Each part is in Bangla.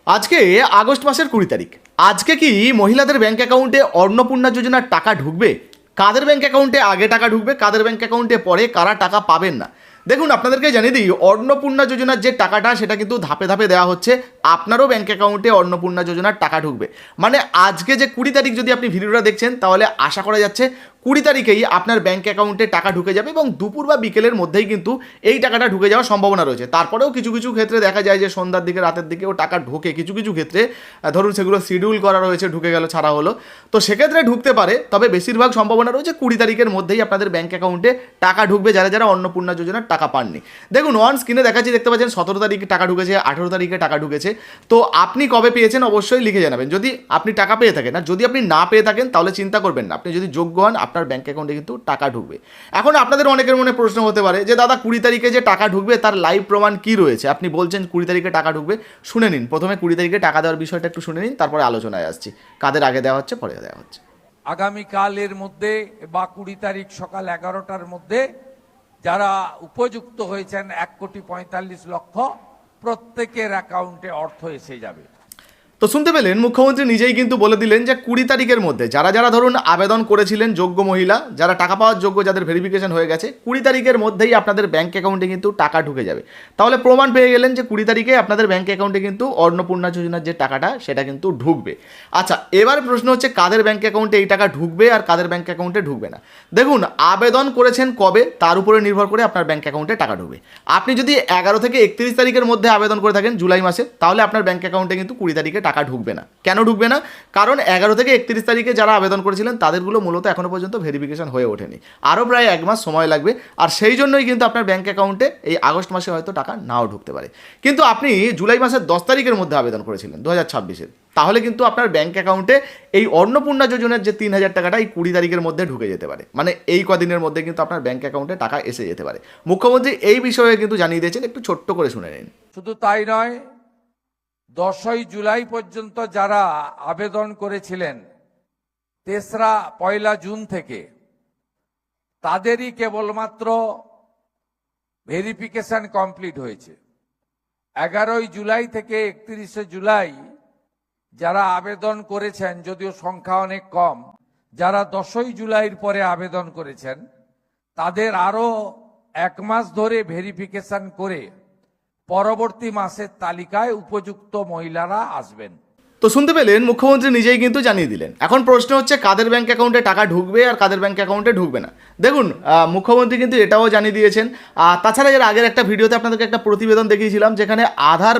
আজকে আগস্ট মাসের 20 তারিখ। আজকে কি মহিলাদের ব্যাংক অ্যাকাউন্টে অন্নপূর্ণা যোজনার টাকা ঢুকবে? কাদের ব্যাংক অ্যাকাউন্টে আগে টাকা ঢুকবে, কাদের ব্যাংক অ্যাকাউন্টে পরে, কারা টাকা পাবেন না? দেখুন, আপনাদেরকে জানিয়ে দিই, অন্নপূর্ণা যোজনার যে টাকাটা সেটা কিন্তু ধাপে ধাপে দেওয়া হচ্ছে। আপনারও ব্যাংক অ্যাকাউন্টে অন্নপূর্ণা যোজনার টাকা ঢুকবে। মানে আজকে যে 20 তারিখ যদি আপনি ভিডিওটা দেখছেন, তাহলে আশা করা যাচ্ছে 20 তারিখেই আপনার ব্যাংক অ্যাকাউন্টে টাকা ঢুকে যাবে এবং দুপুর বা বিকেলের মধ্যেই কিন্তু এই টাকাটা ঢুকে যাওয়ার সম্ভাবনা রয়েছে। তারপরেও কিছু কিছু ক্ষেত্রে দেখা যায় যে সন্ধ্যার দিকে, রাতের দিকেও টাকা ঢোকে কিছু কিছু ক্ষেত্রে। ধরুন সেগুলো শিডিউল করা রয়েছে, ঢুকে গেল, ছাড়া হলো, তো সেক্ষেত্রে ঢুকতে পারে। তবে বেশিরভাগ সম্ভাবনা রয়েছে 20 তারিখের মধ্যেই আপনাদের ব্যাংক অ্যাকাউন্টে টাকা ঢুকবে, যারা যারা অন্নপূর্ণা যোজনার টাকা পাননি। দেখুন, অন স্ক্রিনে দেখাচ্ছি, দেখতে পাচ্ছেন 17 তারিখে টাকা ঢুকেছে, 18 তারিখে টাকা ঢুকেছে। তো আপনি কবে পেয়েছেন অবশ্যই লিখে জানাবেন যদি আপনি টাকা পেয়ে থাকেন। আর যদি আপনি না পেয়ে থাকেন তাহলে চিন্তা করবেন না, আপনি যদি যোগ্য হন আপনার ব্যাংক অ্যাকাউন্টে কিন্তু টাকা ঢুকবে। এখন আপনাদের অনেকের মনে প্রশ্ন হতে পারে যে দাদা 20 তারিখে যে টাকা ঢুকবে তার লাইভ প্রমাণ কি রয়েছে? আপনি বলছেন 20 তারিখে টাকা ঢুকবে, শুনে নিন। প্রথমে 20 তারিখে টাকা দেওয়ার বিষয়টা একটু শুনে নিন, তারপরে আলোচনায় আসছি কাদের আগে দেওয়া হচ্ছে, পরে দেওয়া হচ্ছে। আগামীকালের মধ্যে বা 20 তারিখ সকাল 11টার মধ্যে যারা উপযুক্ত হয়েছেন 1,45,00,000 প্রত্যেকের অ্যাকাউন্টে অর্থ এসে যাবে। তো শুনতে পেলেন, মুখ্যমন্ত্রী নিজেই কিন্তু বলে দিলেন যে 20 তারিখের মধ্যে যারা যারা ধরুন আবেদন করেছিলেন, যোগ্য মহিলা যারা টাকা পাওয়ার যোগ্য, যাদের ভেরিফিকেশন হয়ে গেছে, 20 তারিখের মধ্যেই আপনাদের ব্যাংক অ্যাকাউন্টে কিন্তু টাকা ঢুকে যাবে। তাহলে প্রমাণ পেয়ে গেলেন যে 20 তারিখে আপনাদের ব্যাংক অ্যাকাউন্টে কিন্তু অন্নপূর্ণা যোজনার যে টাকাটা সেটা কিন্তু ঢুকবে। আচ্ছা, এবার প্রশ্ন হচ্ছে কাদের ব্যাংক অ্যাকাউন্টে এই টাকা ঢুকবে আর কাদের ব্যাংক অ্যাকাউন্টে ঢুকবে না। দেখুন, আবেদন করেছেন কবে তার উপরে নির্ভর করে আপনার ব্যাংক অ্যাকাউন্টে টাকা ঢুকবে। আপনি যদি 11 থেকে 31 তারিখের মধ্যে আবেদন করে থাকেন জুলাই মাসে, তাহলে আপনার ব্যাংক অ্যাকাউন্টে কিন্তু 20 তারিখে টাকা ঢুকবে না। কেন ঢুকবে না? কারণ 11 থেকে 31 তারিখে যারা আবেদন করেছিলেন তাদেরগুলো মূলত এখনো পর্যন্ত ভেরিফিকেশন হয়ে ওঠেনি, আরও প্রায় 1 মাস সময় লাগবে। আর সেই জন্যই কিন্তু আপনার ব্যাংক অ্যাকাউন্টে এই আগস্ট মাসে হয়তো টাকা নাও ঢুকতে পারে। কিন্তু আপনি জুলাই মাসের 10 তারিখের মধ্যে আবেদন করেছিলেন 2026-এর, তাহলে কিন্তু আপনার ব্যাংক অ্যাকাউন্টে এই অন্নপূর্ণা যোজনার যে 3,000 টাকাটা এই 20 তারিখের মধ্যে ঢুকে যেতে পারে। মানে এই কদিনের মধ্যে কিন্তু আপনার ব্যাংক অ্যাকাউন্টে টাকা এসে যেতে পারে। মুখ্যমন্ত্রী এই বিষয়ে কিন্তু জানিয়ে দিয়েছেন, একটু ছোট্ট করে শুনে নিন। শুধু তাই নয়, 10ই জুলাই পর্যন্ত যারা আবেদন করেছিলেন 1লা জুন থেকে, তাদেরই কেবলমাত্র ভেরিফিকেশন কমপ্লিট হয়েছে। 11ই জুলাই থেকে 31শে জুলাই যারা আবেদন করেছেন, যদিও সংখ্যা অনেক কম, যারা 10ই জুলাইয়ের পরে আবেদন করেছেন তাদের আরো 1 মাস ধরে ভেরিফিকেশন করে পরবর্তী মাসের তালিকায় উপযুক্ত মহিলারা আসবেন। তো শুনতে পেলেন, মুখ্যমন্ত্রী নিজেই কিন্তু জানিয়ে দিলেন। এখন প্রশ্ন হচ্ছে কাদের ব্যাংক অ্যাকাউন্টে টাকা ঢুকবে আর কাদের ব্যাংক অ্যাকাউন্টে ঢুকবে না। দেখুন, মুখ্যমন্ত্রী কিন্তু এটাও জানিয়ে দিয়েছেন। তাছাড়া এর আগের একটা ভিডিওতে আপনাদেরকে একটা প্রতিবেদন দেখিয়েছিলাম, যেখানে আধার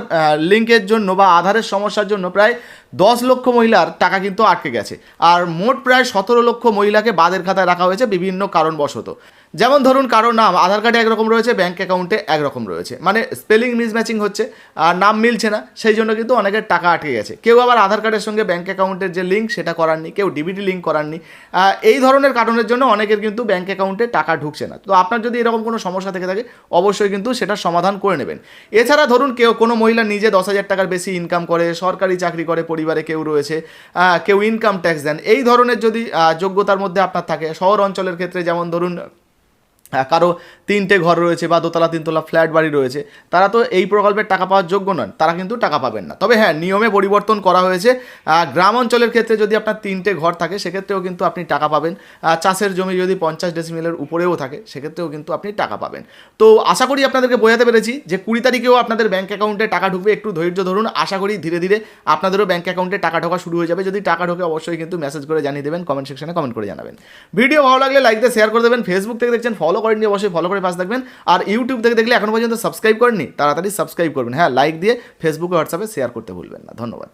লিঙ্কের জন্য বা আধারের সমস্যার জন্য প্রায় 10 লক্ষ মহিলার টাকা কিন্তু আটকে গেছে। আর মোট প্রায় 17 লক্ষ মহিলাকে বাদের খাতায় রাখা হয়েছে বিভিন্ন কারণবশত। যেমন ধরুন, কারোর নাম আধার কার্ডে একরকম রয়েছে, ব্যাংক অ্যাকাউন্টে একরকম রয়েছে, মানে স্পেলিং মিসম্যাচিং হচ্ছে আর নাম মিলছে না, সেই জন্য কিন্তু অনেকের টাকা আটকে গেছে। কেউ আবার আধার কার্ডের সঙ্গে ব্যাংক অ্যাকাউন্টের যে লিঙ্ক সেটা করাননি, কেউ ডিবিটি লিঙ্ক করাননি। এই ধরনের কারণের জন্য অনেকের কিন্তু ব্যাংক অ্যাকাউন্টে টাকা ঢুকছে না। তো আপনার যদি এরকম কোনো সমস্যা থেকে থাকে অবশ্যই কিন্তু সেটার সমাধান করে নেবেন। এছাড়া ধরুন কোনো মহিলা নিজে 10,000 টাকার বেশি ইনকাম করে, সরকারি চাকরি করে, পরিবারে কেউ রয়েছে, কেউ ইনকাম ট্যাক্স দেন, এই ধরনের যদি যোগ্যতার মধ্যে আপনার থাকে, শহর অঞ্চলের ক্ষেত্রে যেমন ধরুন কারো 3টে ঘর রয়েছে বা 2তলা 3তলা ফ্ল্যাট বাড়ি রয়েছে, তারা তো এই প্রকল্পের টাকা পাওয়ার যোগ্য নন, তারা কিন্তু টাকা পাবেন না। তবে হ্যাঁ, নিয়মে পরিবর্তন করা হয়েছে। গ্রাম অঞ্চলের ক্ষেত্রে যদি আপনার 3টে ঘর থাকে সেক্ষেত্রেও কিন্তু আপনি টাকা পাবেন। চাষের জমি যদি 50 ডেসিমেলের উপরেও থাকে সেক্ষেত্রেও কিন্তু আপনি টাকা পাবেন। তো আশা করি আপনাদেরকে বোঝাতে পেরেছি যে 20 তারিখেও আপনাদের ব্যাংক অ্যাকাউন্টে টাকা ঢুকবে। একটু ধৈর্য ধরুন, আশা করি ধীরে ধীরে আপনাদেরও ব্যাংক অ্যাকাউন্টে টাকা ঢোকা শুরু হয়ে যাবে। যদি টাকা ঢোকে অবশ্যই কিন্তু মেসেজ করে জানিয়ে দেবেন, কমেন্ট সেকশনে কমেন্ট করে জানাবেন। ভিডিও ভালো লাগলে লাইক দিয়ে শেয়ার করে দেবেন। ফেসবুক থেকে দেখছেন, ফলো করেননি অবশ্যই ফলো করে পাশে থাকবেন। আর ইউটিউব থেকে দেখলে এখনো পর্যন্ত সাবস্ক্রাইব করেননি, তাড়াতাড়ি সাবস্ক্রাইব করবেন। হ্যাঁ, লাইক দিয়ে ফেসবুকে হোয়াটসঅ্যাপে শেয়ার করতে ভুলবেন না। ধন্যবাদ।